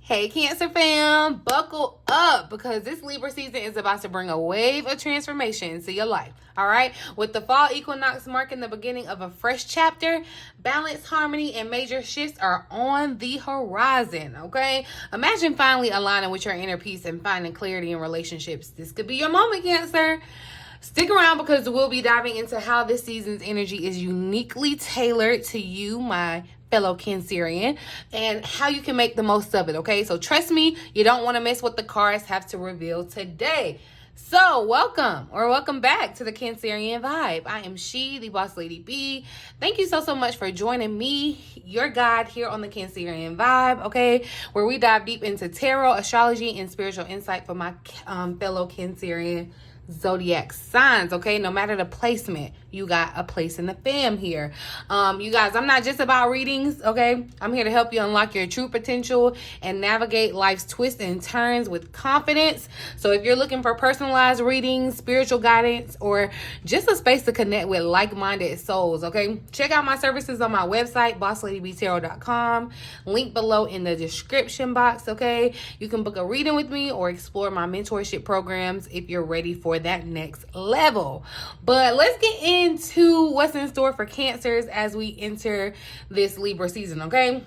Hey Cancer fam, buckle up because this Libra season is about to bring a wave of transformation into your life. All right, with the fall equinox marking the beginning of a fresh chapter, balance, harmony, and major shifts are on the horizon. Okay, imagine finally aligning with your inner peace and finding clarity in relationships. This could be your moment, Cancer. Stick around because we'll be diving into how this season's energy is uniquely tailored to you, my fellow Cancerian, and how you can make the most of it, okay? So trust me, you don't want to miss what the cards have to reveal today. So welcome back to the Cancerian Vibe. I am She, the Boss Lady B. Thank you so much for joining me, your guide here on the Cancerian Vibe, okay? Where we dive deep into tarot, astrology, and spiritual insight for my fellow Cancerian zodiac signs, okay? No matter the placement, you got a place in the fam here. You guys, I'm not just about readings, okay? I'm here to help you unlock your true potential and navigate life's twists and turns with confidence. So if you're looking for personalized readings, spiritual guidance, or just a space to connect with like-minded souls, okay? Check out my services on my website, bossladybtarot.com. Link below in the description box, okay? You can book a reading with me or explore my mentorship programs if you're ready for that next level. But let's get into what's in store for Cancers as we enter this Libra season, okay?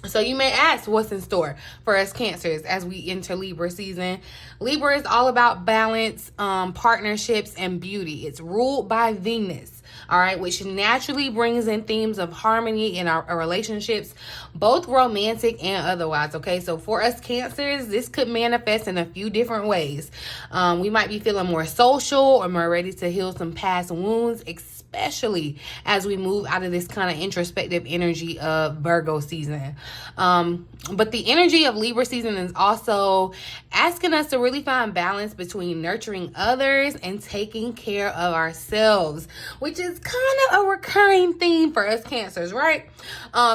So you may ask what's in store for us Cancers as we enter Libra season. Libra is all about balance, partnerships, and beauty. It's ruled by Venus, all right, which naturally brings in themes of harmony in our relationships, both romantic and otherwise, okay? So for us Cancers, this could manifest in a few different ways. We might be feeling more social or more ready to heal some past wounds, especially as we move out of this kind of introspective energy of Virgo season. But the energy of Libra season is also asking us to really find balance between nurturing others and taking care of ourselves, which is kind of a recurring theme for us Cancers, right?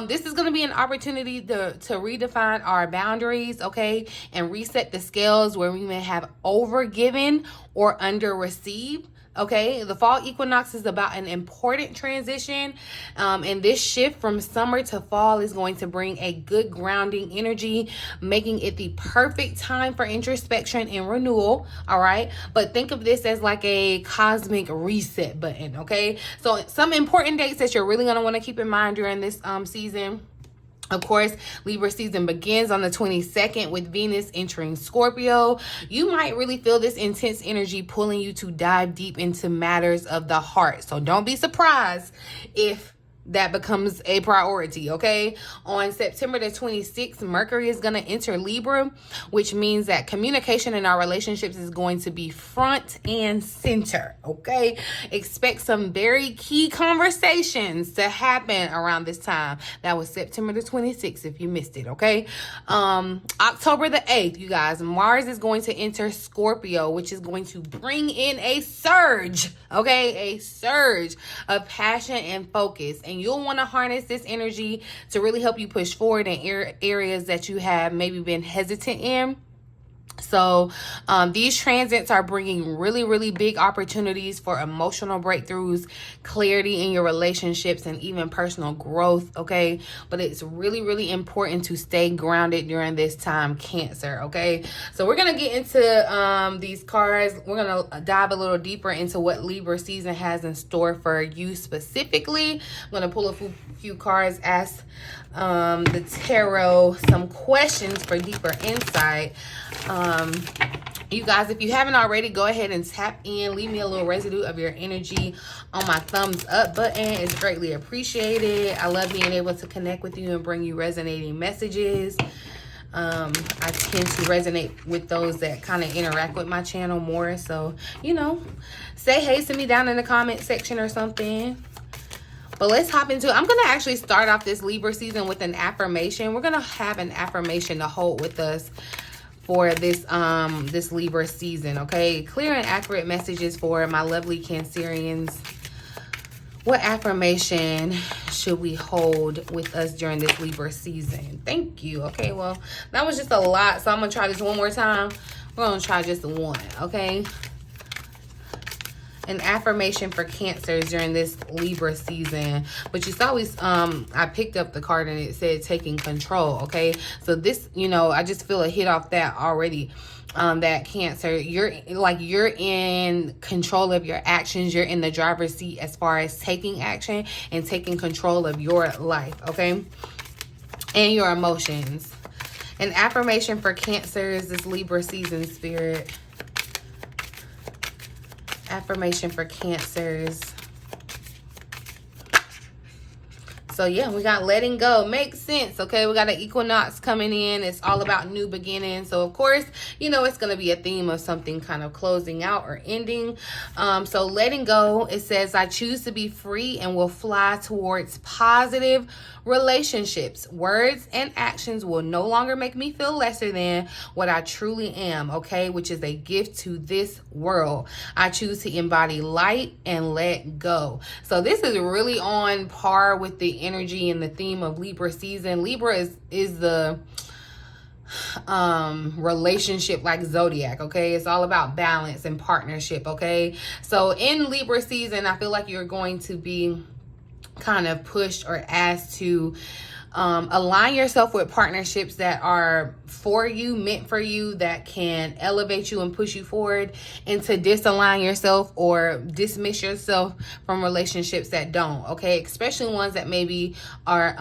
This is going to be an opportunity to redefine our boundaries, okay, and reset the scales where we may have overgiven or under-received. Okay, the fall equinox is about an important transition, and this shift from summer to fall is going to bring a good grounding energy, making it the perfect time for introspection and renewal, all right? But think of this as like a cosmic reset button, okay? So some important dates that you're really going to want to keep in mind during this season. Of course, Libra season begins on the 22nd with Venus entering Scorpio. You might really feel this intense energy pulling you to dive deep into matters of the heart. So don't be surprised if that becomes a priority, okay? On September the 26th, Mercury is going to enter Libra, which means that communication in our relationships is going to be front and center, okay? Expect some very key conversations to happen around this time. That was September the 26th if you missed it, okay? October the 8th, you guys, Mars is going to enter Scorpio, which is going to bring in a surge, okay? A surge of passion and focus. And you'll want to harness this energy to really help you push forward in areas that you have maybe been hesitant in. So these transits are bringing really big opportunities for emotional breakthroughs, clarity in your relationships, and even personal growth, okay? But it's really important to stay grounded during this time, Cancer, okay? So we're going to get into these cards. We're going to dive a little deeper into what Libra season has in store for you specifically. I'm going to pull a few cards, ask the tarot some questions for deeper insight. You guys, if you haven't already, go ahead and tap in. Leave me a little residue of your energy on my thumbs up button. It's greatly appreciated. I love being able to connect with you and bring you resonating messages. I tend to resonate with those that kind of interact with my channel more. So, you know, say hey to me down in the comment section or something. But let's hop into it. I'm going to actually start off this Libra season with an affirmation. We're going to have an affirmation to hold with us for this this Libra season, okay? Clear and accurate messages for my lovely Cancerians. What affirmation should we hold with us during this Libra season? Thank you. Okay, well, that was just a lot, so I'm going to try this one more time. We're going to try just one, okay? An affirmation for Cancers during this Libra season. But you saw I picked up the card and it said taking control, okay? So this, you know, I just feel a hit off that already. That Cancer, you're in control of your actions. You're in the driver's seat as far as taking action and taking control of your life, okay? And your emotions. An affirmation for Cancers this Libra season, Spirit. Affirmation for Cancers. So yeah, we got letting go. Makes sense, okay? We got an equinox coming in. It's all about new beginnings. So of course, you know, it's going to be a theme of something kind of closing out or ending. So letting go, it says, I choose to be free and will fly towards positive relationships. Words and actions will no longer make me feel lesser than what I truly am, okay? Which is a gift to this world. I choose to embody light and let go. So this is really on par with the energy and the theme of Libra season. Libra is the relationship like zodiac, okay? It's all about balance and partnership, okay? So in Libra season, I feel like you're going to be kind of pushed or asked to align yourself with partnerships that are for you, meant for you, that can elevate you and push you forward, and to disalign yourself or dismiss yourself from relationships that don't, okay? Especially ones that maybe are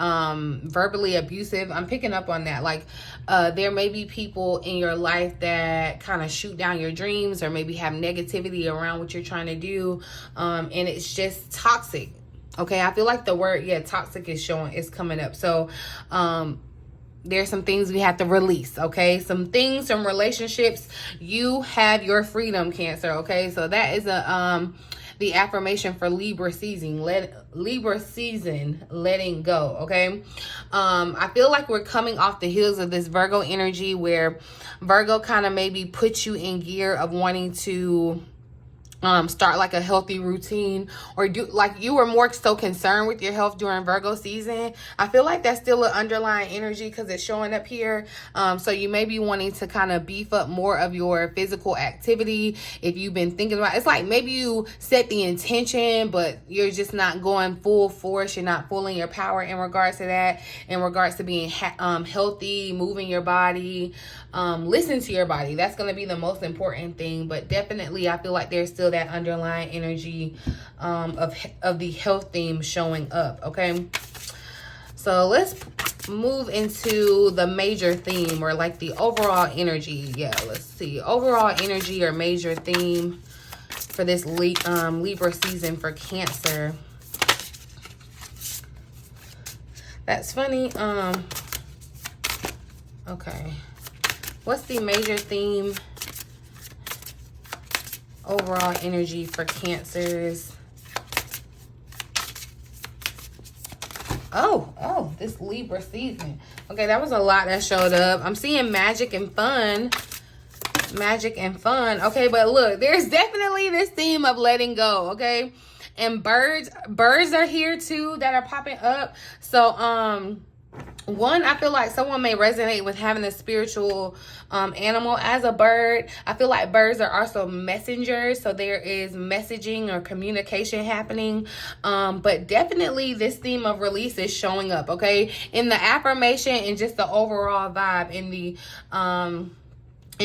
verbally abusive. I'm picking up on that. Like there may be people in your life that kind of shoot down your dreams or maybe have negativity around what you're trying to do, and it's just toxic. Okay, I feel like the word, toxic is coming up. So, there's some things we have to release, okay? Some things, some relationships, you have your freedom, Cancer, okay? So that is the affirmation for Libra season, letting go, okay? I feel like we're coming off the heels of this Virgo energy where Virgo kind of maybe puts you in gear of wanting to start like a healthy routine, or do like you were more so concerned with your health during Virgo season. I feel like that's still an underlying energy because it's showing up here. So you may be wanting to kind of beef up more of your physical activity. If you've been thinking about, it's like maybe you set the intention, but you're just not going full force. You're not full in your power in regards to that, in regards to being healthy, moving your body, listen to your body. That's going to be the most important thing. But definitely I feel like there's still that underlying energy of the health theme showing up, okay? So let's move into the major theme, or like the overall energy. Let's see. Overall energy or major theme for this Libra season for Cancer. That's funny. Okay. What's the major theme? Overall energy for Cancers. Oh, this Libra season. Okay, that was a lot that showed up. I'm seeing magic and fun. Magic and fun. Okay, but look, there's definitely this theme of letting go, okay? And birds are here too that are popping up. So, one, I feel like someone may resonate with having a spiritual animal as a bird. I feel like birds are also messengers, so there is messaging or communication happening. But definitely this theme of release is showing up, okay? In the affirmation and just the overall vibe in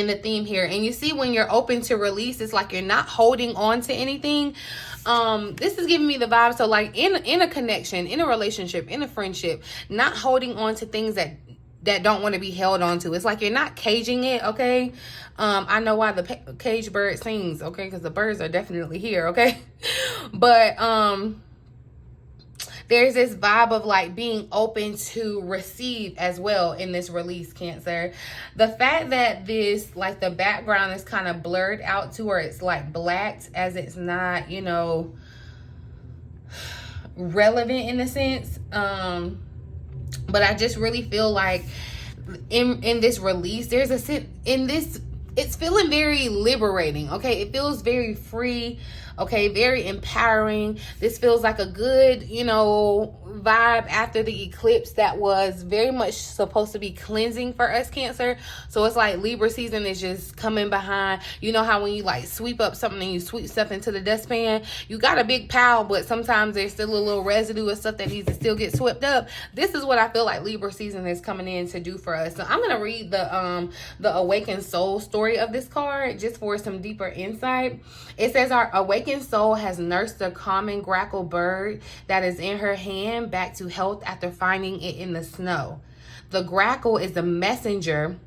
the theme here. And you see, when you're open to release, it's like you're not holding on to anything. This is giving me the vibe. So like in a connection, in a relationship, in a friendship, not holding on to things that don't want to be held on to. It's like you're not caging it, okay? I know why the cage bird sings, okay? Because the birds are definitely here, okay? But there's this vibe of like being open to receive as well in this release, Cancer. The fact that this, like the background is kind of blurred out to where it's like blacked, as it's not, you know, relevant in a sense. But I just really feel like in this release, there's a sense in this, it's feeling very liberating, okay? It feels very free, Okay, very empowering. This feels like a good, you know, vibe after the eclipse that was very much supposed to be cleansing for us, Cancer. So it's like Libra season is just coming behind. You know how when you like sweep up something and you sweep stuff into the dustpan, you got a big pile, but sometimes there's still a little residue of stuff that needs to still get swept up. This is what I feel like Libra season is coming in to do for us. So I'm gonna read the awakened soul story of this card just for some deeper insight. It says, our awakened soul has nursed the common grackle bird that is in her hand back to health after finding it in the snow. The grackle is the messenger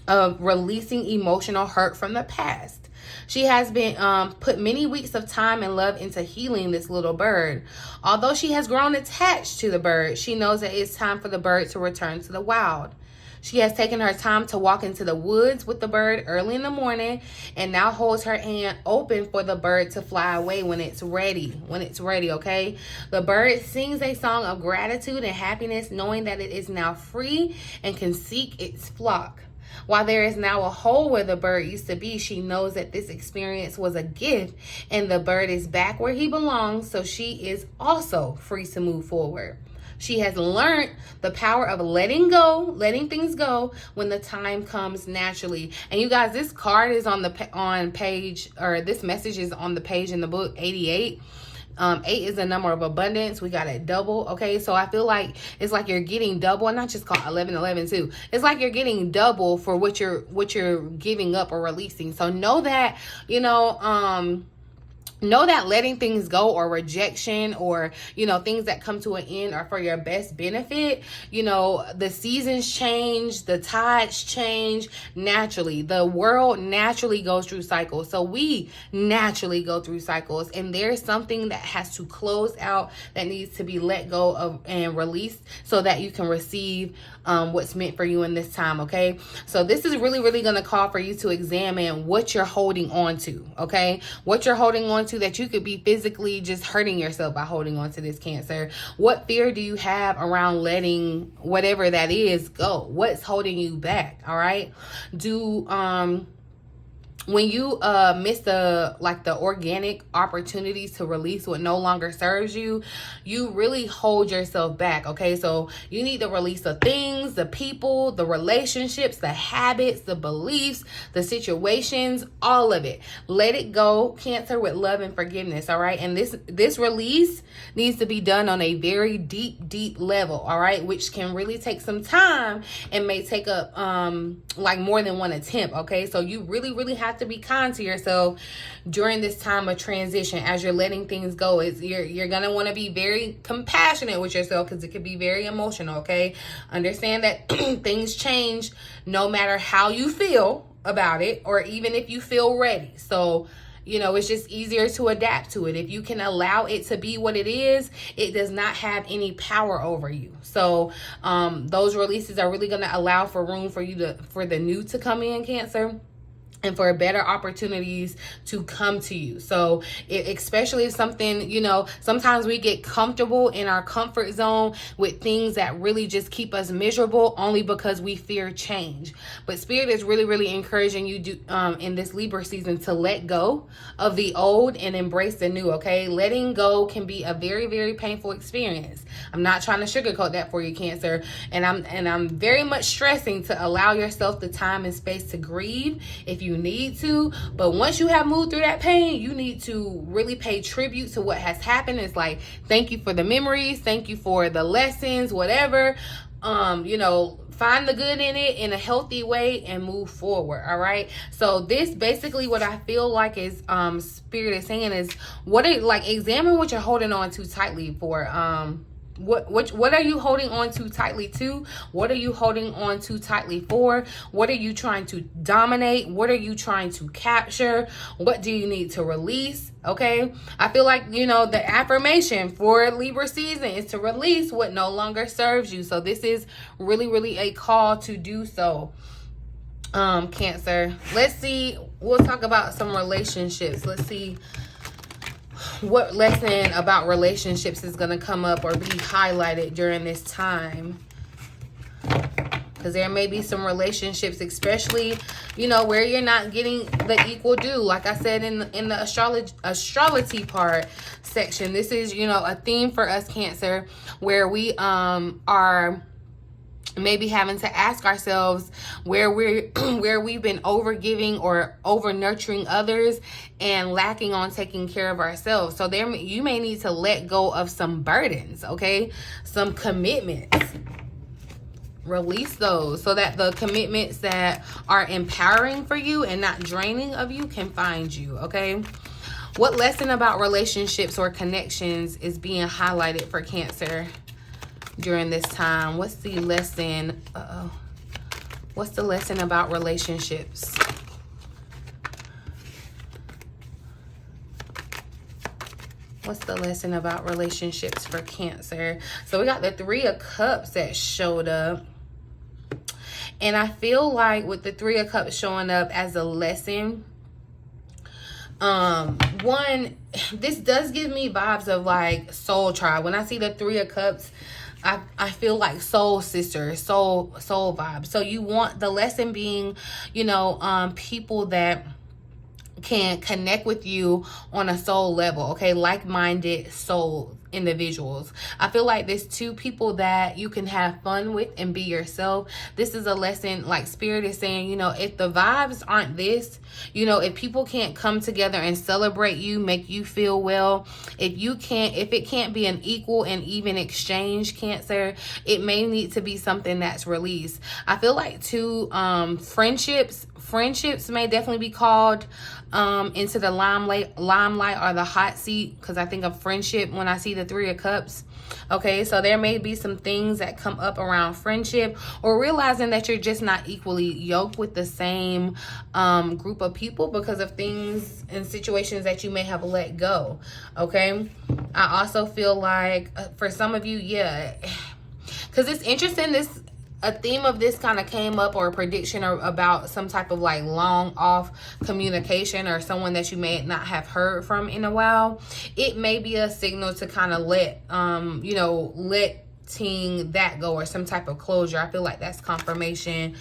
of releasing emotional hurt from the past. She has been put many weeks of time and love into healing this little bird. Although she has grown attached to the bird, she knows that it's time for the bird to return to the wild. She has taken her time to walk into the woods with the bird early in the morning and now holds her hand open for the bird to fly away when it's ready. Okay? The bird sings a song of gratitude and happiness, knowing that it is now free and can seek its flock. While there is now a hole where the bird used to be, she knows that this experience was a gift and the bird is back where he belongs, so she is also free to move forward. She has learned the power of letting go, letting things go when the time comes naturally. And you guys, this card is on page, or this message is on the page in the book 88. 8 is the number of abundance. We got it double. Okay, so I feel like it's like you're getting double, and not just called 1111 too. It's like you're getting double for what you're giving up or releasing. So know that, you know that letting things go or rejection or, you know, things that come to an end are for your best benefit. You know, the seasons change, the tides change naturally. The world naturally goes through cycles. So we naturally go through cycles, and there's something that has to close out that needs to be let go of and released so that you can receive what's meant for you in this time. Okay, so this is really going to call for you to examine what you're holding on to. Okay, what you're holding on to that you could be physically just hurting yourself by holding on to this, Cancer. What fear do you have around letting whatever that is go? What's holding you back? All right, when you miss the organic opportunities to release what no longer serves you, you really hold yourself back. Okay, so you need to release the things, the people, the relationships, the habits, the beliefs, the situations, all of it. Let it go, Cancer, with love and forgiveness. All right, and this release needs to be done on a very deep level. All right, which can really take some time and may take up like more than one attempt. Okay, so you really have to be kind to yourself during this time of transition as you're letting things go. You're gonna want to be very compassionate with yourself because it could be very emotional. Okay, understand that things change no matter how you feel about it, or even if you feel ready. So you know, it's just easier to adapt to it. If you can allow it to be what it is, it does not have any power over you. So those releases are really going to allow for room for the new to come in, Cancer, and for better opportunities to come to you. So especially if something, you know, sometimes we get comfortable in our comfort zone with things that really just keep us miserable only because we fear change. But Spirit is really encouraging you in this Libra season to let go of the old and embrace the new. Okay, letting go can be a very painful experience. I'm not trying to sugarcoat that for you, Cancer, and I'm very much stressing to allow yourself the time and space to grieve if you need to. But once you have moved through that pain, you need to really pay tribute to what has happened. It's like, thank you for the memories, thank you for the lessons, whatever. You know, find the good in it in a healthy way and move forward. All right, so this basically what I feel like is Spirit is saying is examine what you're holding on too tightly for. What are you holding on too tightly to? What are you holding on too tightly for? What are you trying to dominate? What are you trying to capture? What do you need to release? Okay, I feel like, you know, the affirmation for Libra season is to release what no longer serves you. So this is really a call to do so, Cancer. Let's see, we'll talk about some relationships. Let's see what lesson about relationships is going to come up or be highlighted during this time. Because there may be some relationships, especially, you know, where you're not getting the equal due. Like I said in the astrology part section, this is, you know, a theme for us Cancer, where we are maybe having to ask ourselves where we've been over giving or over nurturing others and lacking on taking care of ourselves. So there, you may need to let go of some burdens, okay? Some commitments. Release those so that the commitments that are empowering for you and not draining of you can find you, okay? What lesson about relationships or connections is being highlighted for Cancer during this time? What's the lesson? What's the lesson about relationships? What's the lesson about relationships for Cancer? So we got the Three of Cups that showed up. And I feel like with the Three of Cups showing up as a lesson, one, this does give me vibes of like soul tribe. When I see the Three of Cups, I feel like soul sister, soul vibe. So you want the lesson being, you know, people that can connect with you on a soul level, okay? Like-minded soul individuals. I feel like there's two people that you can have fun with and be yourself. This is a lesson, like Spirit is saying, you know, if the vibes aren't this, you know, if people can't come together and celebrate you, make you feel well, if it can't be an equal and even exchange, Cancer, it may need to be something that's released. I feel like too, friendships may definitely be called into the limelight or the hot seat, because I think of friendship when I see the Three of Cups. Okay, so there may be some things that come up around friendship, or realizing that you're just not equally yoked with the same group of people because of things and situations that you may have let go. Okay, I also feel like for some of you, yeah, because it's interesting, a theme of this kind of came up, or a prediction about some type of like long off communication, or someone that you may not have heard from in a while. It may be a signal to kind of letting that go, or some type of closure. I feel like that's confirmation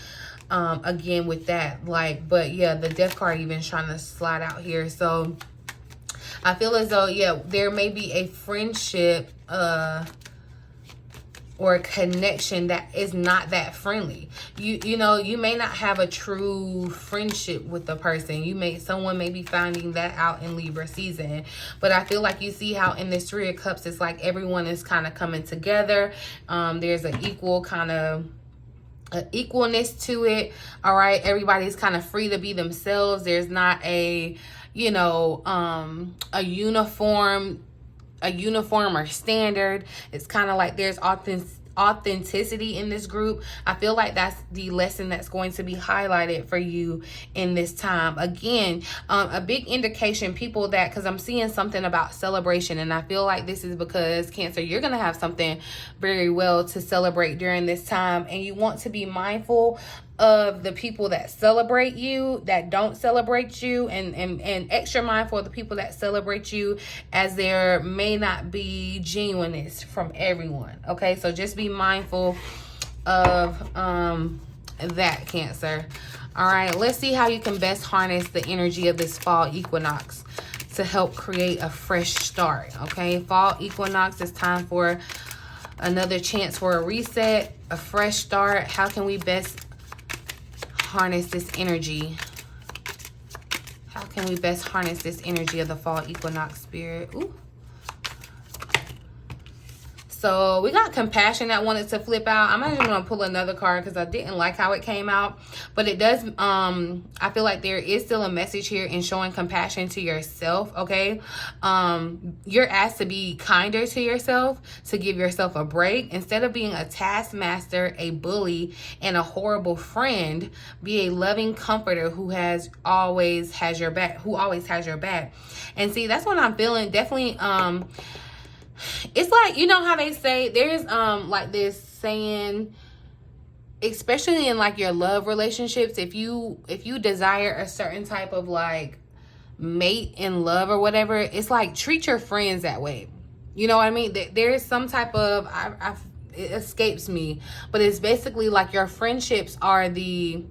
again with that. Like, but yeah, the Death card even trying to slide out here. So I feel as though, yeah, there may be a friendship or a connection that is not that friendly. You know, you may not have a true friendship with the person. Someone may be finding that out in Libra season. But I feel like you see how in this Three of Cups, it's like everyone is kind of coming together. There's an equal kind of equalness to it. All right, everybody's kind of free to be themselves. There's not a, you know, a uniform or standard. It's kind of like there's authenticity in this group. I feel like that's the lesson that's going to be highlighted for you in this time. Again, a big indication, people that, because I'm seeing something about celebration, and I feel like this is because Cancer, you're going to have something very well to celebrate during this time, and you want to be mindful of the people that celebrate you, that don't celebrate you, and extra mindful of the people that celebrate you, as there may not be genuineness from everyone. Okay, so just be mindful of that, Cancer. All right, let's see how you can best harness the energy of this fall equinox to help create a fresh start. Okay, fall equinox is time for another chance for a reset, a fresh start. How can we best harness this energy? How can we best harness this energy of the fall equinox, Spirit? Ooh. So we got compassion that wanted to flip out. I'm actually going to pull another card because I didn't like how it came out. But it does, I feel like there is still a message here in showing compassion to yourself, okay? You're asked to be kinder to yourself, to give yourself a break. Instead of being a taskmaster, a bully, and a horrible friend, be a loving comforter who always has your back. And see, that's what I'm feeling. Definitely, it's like, you know how they say, there's like this saying, especially in like your love relationships, if you desire a certain type of like mate in love or whatever, it's like treat your friends that way. You know what I mean? There is some type of, it escapes me, but it's basically like your friendships are the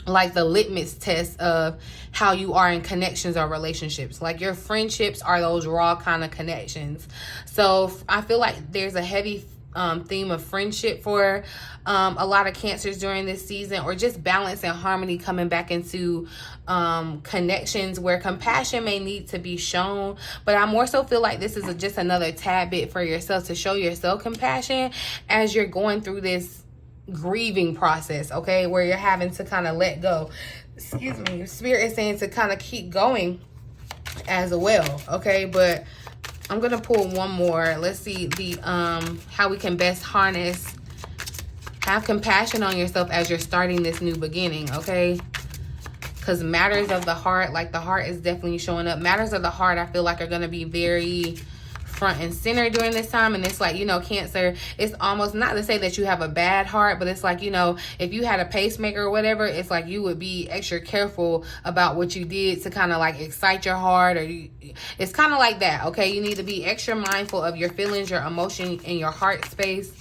litmus test of how you are in connections or relationships. Like your friendships are those raw kind of connections. So I feel like there's a heavy theme of friendship for a lot of Cancers during this season, or just balance and harmony coming back into connections where compassion may need to be shown. But I more so feel like this is just another tad bit for yourself to show yourself compassion as you're going through this grieving process, okay, where you're having to kind of let go. Excuse me. Spirit is saying to kind of keep going as well, okay? But I'm gonna pull one more. Let's see the how we can best harness. Have compassion on yourself as you're starting this new beginning, okay? Because matters of the heart, like the heart is definitely showing up. Matters of the heart, I feel like, are gonna be very front and center during this time. And it's like, you know, Cancer, it's almost not to say that you have a bad heart, but it's like, you know, if you had a pacemaker or whatever, it's like you would be extra careful about what you did to kind of like excite your heart, or it's kind of like that, okay? You need to be extra mindful of your feelings, your emotion, and your heart space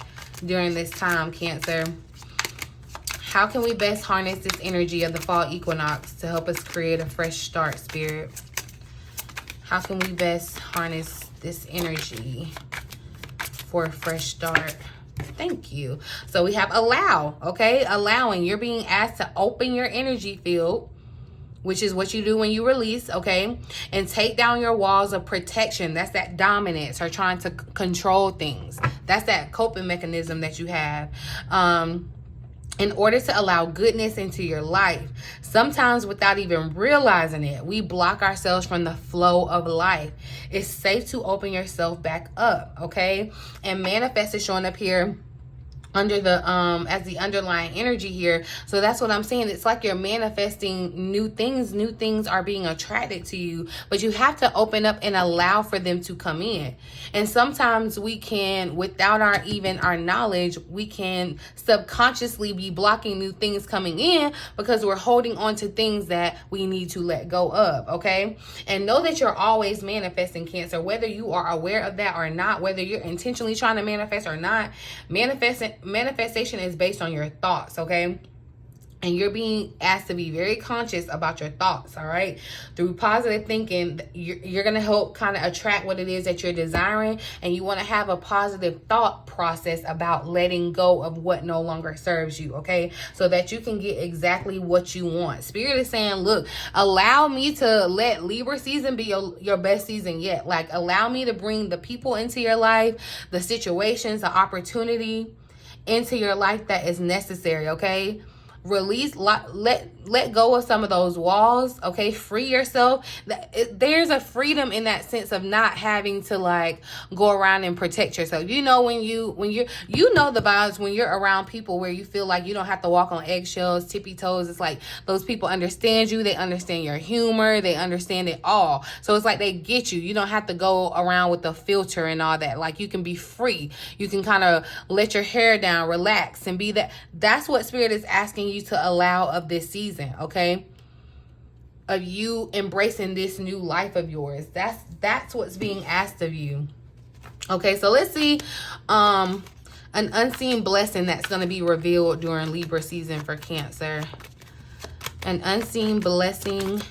during this time, Cancer. How can we best harness this energy of the fall equinox to help us create a fresh start, Spirit? How can we best harness this energy for a fresh start? Thank you. So we have allow, okay? Allowing. You're being asked to open your energy field, which is what you do when you release, okay? And take down your walls of protection. That's that dominance, or trying to control things. That's that coping mechanism that you have. In order to allow goodness into your life, sometimes without even realizing it, we block ourselves from the flow of life. It's safe to open yourself back up, okay? And manifest is showing up here under the as the underlying energy here. So that's what I'm saying. It's like you're manifesting new things. New things are being attracted to you, but you have to open up and allow for them to come in. And sometimes we can, without our knowledge, we can subconsciously be blocking new things coming in because we're holding on to things that we need to let go of, okay? And know that you're always manifesting, Cancer, whether you are aware of that or not, whether you're intentionally trying to manifest or not. Manifestation is based on your thoughts, okay? And you're being asked to be very conscious about your thoughts, all right? Through positive thinking, you're going to help kind of attract what it is that you're desiring. And you want to have a positive thought process about letting go of what no longer serves you, okay? So that you can get exactly what you want. Spirit is saying, look, allow me to let Libra season be your best season yet. Like, allow me to bring the people into your life, the situations, the opportunity into your life that is necessary, okay? Release, let go of some of those walls, okay? Free yourself. There's a freedom in that sense of not having to like go around and protect yourself. You know, when you know the vibes when you're around people where you feel like you don't have to walk on eggshells, tippy toes. It's like those people understand you, they understand your humor, they understand it all. So it's like they get you. You don't have to go around with the filter and all that. Like, you can be free. You can kind of let your hair down, relax, and be that. That's what Spirit is asking you to allow of this season, okay? Of you embracing this new life of yours. That's what's being asked of you. Okay, so let's see an unseen blessing that's going to be revealed during Libra season for Cancer. An unseen blessing.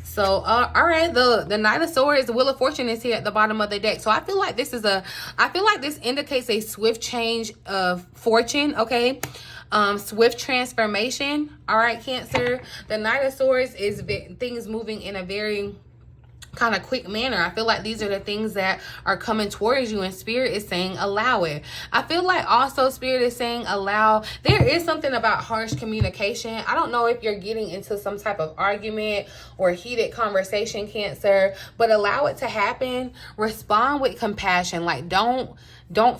So, all right, the Knight of Swords, the Wheel of Fortune is here at the bottom of the deck. So I feel like this indicates a swift change of fortune, okay? Swift transformation. All right, Cancer. The Knight of Swords is things moving in a very kind of quick manner. I feel like these are the things that are coming towards you, and Spirit is saying allow it. I feel like also Spirit is saying allow. There is something about harsh communication. I don't know if you're getting into some type of argument or heated conversation, Cancer, but allow it to happen. Respond with compassion. Like, don't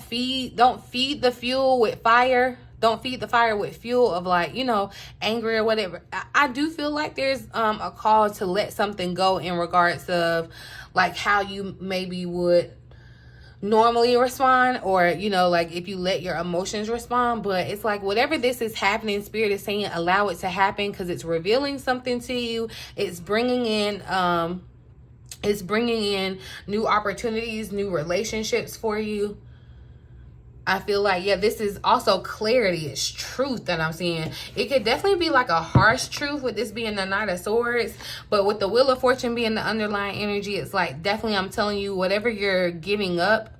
feed the fuel with fire. Don't feed the fire with fuel of, like, you know, angry or whatever. I do feel like there's a call to let something go in regards of like how you maybe would normally respond, or, you know, like if you let your emotions respond. But it's like whatever this is happening, Spirit is saying allow it to happen because it's revealing something to you. It's bringing in new opportunities, new relationships for you. I feel like, yeah, this is also clarity. It's truth that I'm seeing. It could definitely be like a harsh truth with this being the Knight of Swords. But with the Wheel of Fortune being the underlying energy, it's like definitely I'm telling you, whatever you're giving up,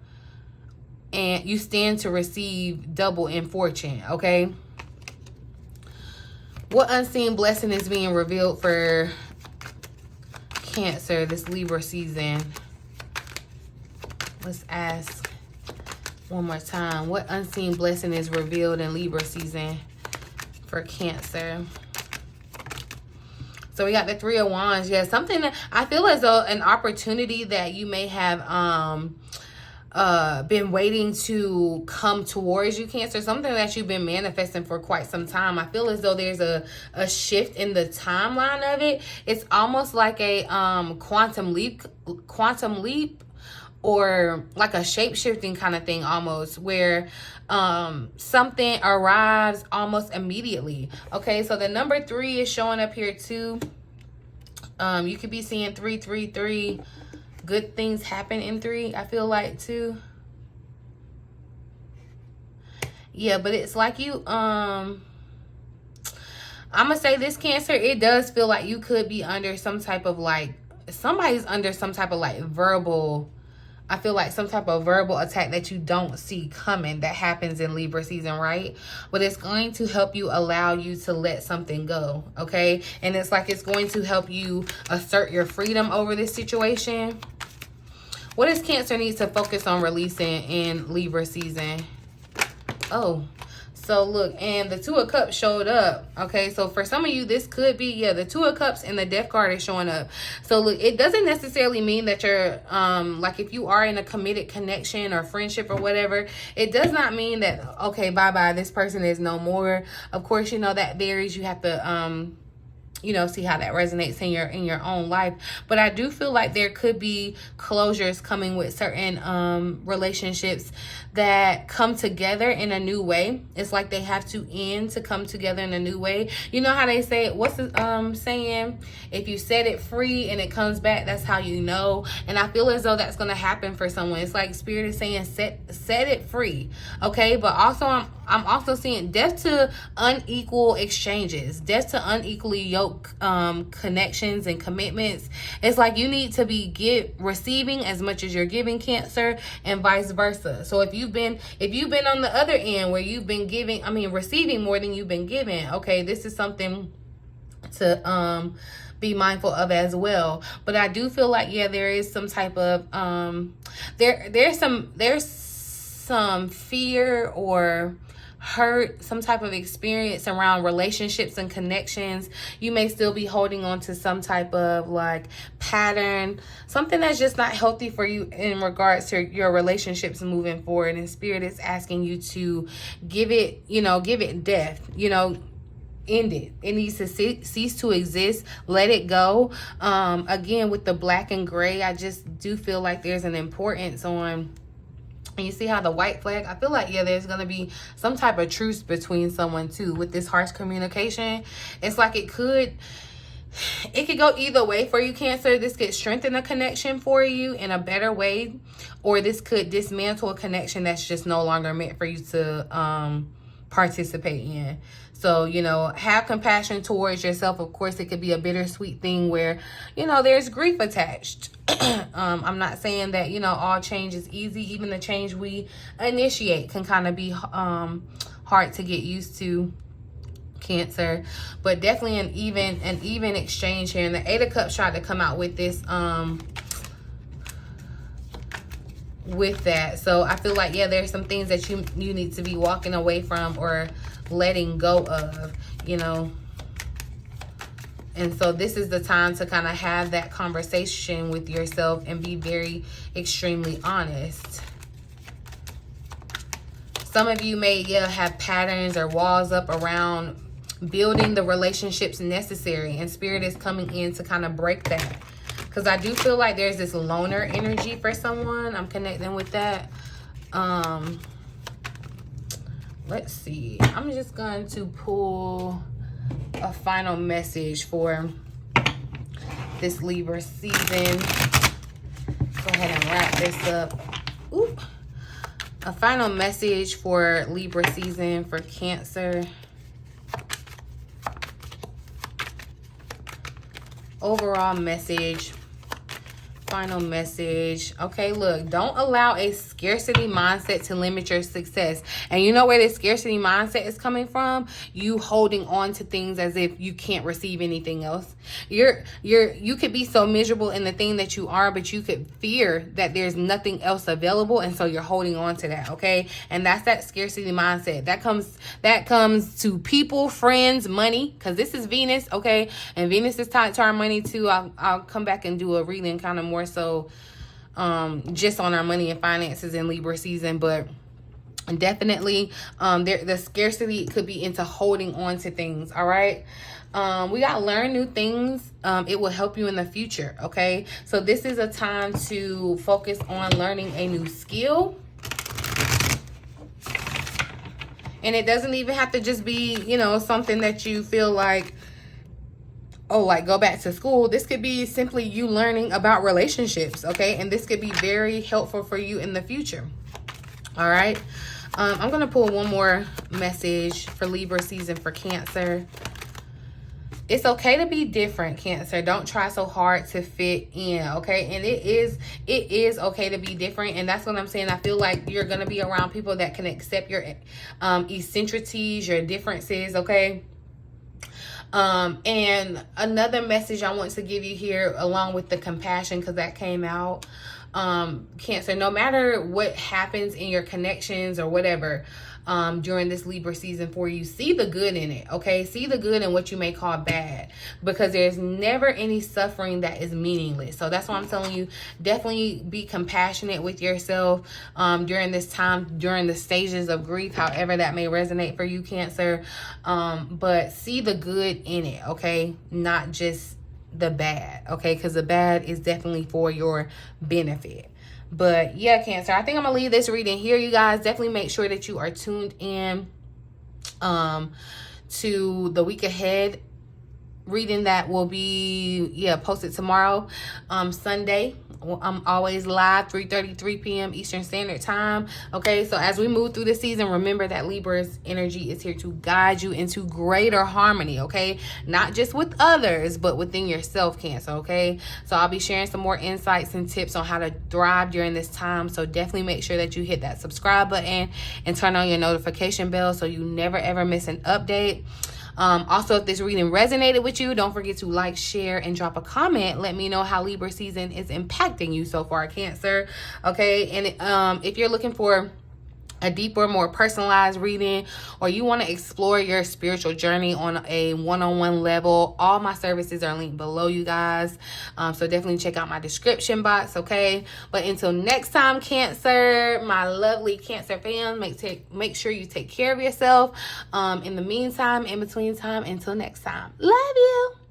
and you stand to receive double in fortune, okay? What unseen blessing is being revealed for Cancer this Libra season? Let's ask one more time. What unseen blessing is revealed in Libra season for Cancer? So we got the Three of Wands. Yeah, something that I feel as though an opportunity that you may have been waiting to come towards you, Cancer. Something that you've been manifesting for quite some time. I feel as though there's a shift in the timeline of it. It's almost like a quantum leap, or like a shape-shifting kind of thing almost, where something arrives almost immediately. Okay, so the number 3 is showing up here too. You could be seeing 333. Good things happen in 3, I feel like too. Yeah, but it's like you, I'm gonna say this, Cancer, it does feel like you could be under some type of like, somebody's under some type of like verbal, I feel like some type of verbal attack that you don't see coming that happens in Libra season, right? But it's going to help you allow you to let something go, okay? And it's like it's going to help you assert your freedom over this situation. What does Cancer need to focus on releasing in Libra season? Oh, so look, and the Two of Cups showed up. Okay, so for some of you, this could be, yeah, the Two of Cups and the Death card is showing up. So look, it doesn't necessarily mean that you're, like if you are in a committed connection or friendship or whatever, it does not mean that, okay, bye-bye, this person is no more. Of course, you know, that varies. You have to, you know, see how that resonates in your own life. But I do feel like there could be closures coming with certain relationships that come together in a new way. It's like they have to end to come together in a new way. You know how they say, what's the saying? If you set it free and it comes back, that's how you know. And I feel as though that's going to happen for someone. It's like Spirit is saying, set it free. Okay, but also I'm also seeing death to unequal exchanges, death to unequally yoked connections and commitments. It's like you need to be receiving as much as you're giving, Cancer, and vice versa. So if you've been on the other end where you've been receiving more than you've been giving, okay, this is something to be mindful of as well. But I do feel like, yeah, there is some type of there's some fear or hurt, some type of experience around relationships and connections. You may still be holding on to some type of like pattern, something that's just not healthy for you in regards to your relationships moving forward. And Spirit is asking you to give it death, end it. It needs to cease to exist. Let it go. Again, with the black and gray, I just do feel like there's an importance on. And you see how the white flag, I feel like, yeah, there's going to be some type of truce between someone too with this harsh communication. It's like it could go either way for you, Cancer. This could strengthen a connection for you in a better way, or this could dismantle a connection that's just no longer meant for you to participate in. So, have compassion towards yourself. Of course, it could be a bittersweet thing where, there's grief attached. I'm not saying that, all change is easy. Even the change we initiate can kind of be hard to get used to, Cancer. But definitely an even exchange here. And the Eight of Cups tried to come out with this, with that. So I feel like, yeah, there's some things that you need to be walking away from or letting go of, And so this is the time to kind of have that conversation with yourself and be very extremely honest. Some of you may have patterns or walls up around building the relationships necessary, and Spirit is coming in to kind of break that. Because I do feel like there's this loner energy for someone. I'm connecting with that. Let's see. I'm just going to pull a final message for this Libra season. Go ahead and wrap this up. Oop. A final message for Libra season for Cancer. Overall message. Final message. Okay, look, don't allow a scarcity mindset to limit your success. And you know where this scarcity mindset is coming from? You holding on to things as if you can't receive anything else. You could be so miserable in the thing that you are, but you could fear that there's nothing else available, and so you're holding on to that. Okay, and that's that scarcity mindset that comes to people, friends, money, because this is Venus. Okay, and Venus is tied to our money too. I'll come back and do a reading kind of more so just on our money and finances in Libra season, but definitely the scarcity could be into holding on to things. All right, we got to learn new things. It will help you in the future. Okay, so this is a time to focus on learning a new skill. And it doesn't even have to just be, you know, something that you feel like, oh, like go back to school. This could be simply you learning about relationships, okay? And this could be very helpful for you in the future. All right. I'm going to pull one more message for Libra season for Cancer. It's okay to be different, Cancer. Don't try so hard to fit in, okay? And it is okay to be different, and that's what I'm saying. I feel like you're going to be around people that can accept your eccentricities, your differences, okay? And another message I want to give you here, along with the compassion, because that came out, Cancer, no matter what happens in your connections or whatever, during this Libra season for you, see the good in it, okay? See the good in what you may call bad, because there's never any suffering that is meaningless. So that's why I'm telling you, definitely be compassionate with yourself during this time, during the stages of grief, however that may resonate for you, Cancer. But see the good in it, okay? Not just the bad, okay? Because the bad is definitely for your benefit. But yeah, Cancer, I think I'm gonna leave this reading here, you guys. Definitely make sure that you are tuned in to the week ahead reading that will be posted tomorrow, Sunday. I'm always live 3:33 p.m. Eastern Standard Time. Okay, so as we move through the season, remember that Libra's energy is here to guide you into greater harmony, okay? Not just with others, but within yourself, Cancer, okay? So I'll be sharing some more insights and tips on how to thrive during this time. So definitely make sure that you hit that subscribe button and turn on your notification bell so you never ever miss an update. Also, if this reading resonated with you, don't forget to like, share, and drop a comment. Let me know how Libra season is impacting you so far, Cancer. Okay, and if you're looking for a deeper, more personalized reading, or you want to explore your spiritual journey on a one-on-one level, all my services are linked below, you guys. So definitely check out my description box, okay? But until next time, Cancer, my lovely Cancer fans, make sure you take care of yourself. In the meantime, in between time, until next time, love you.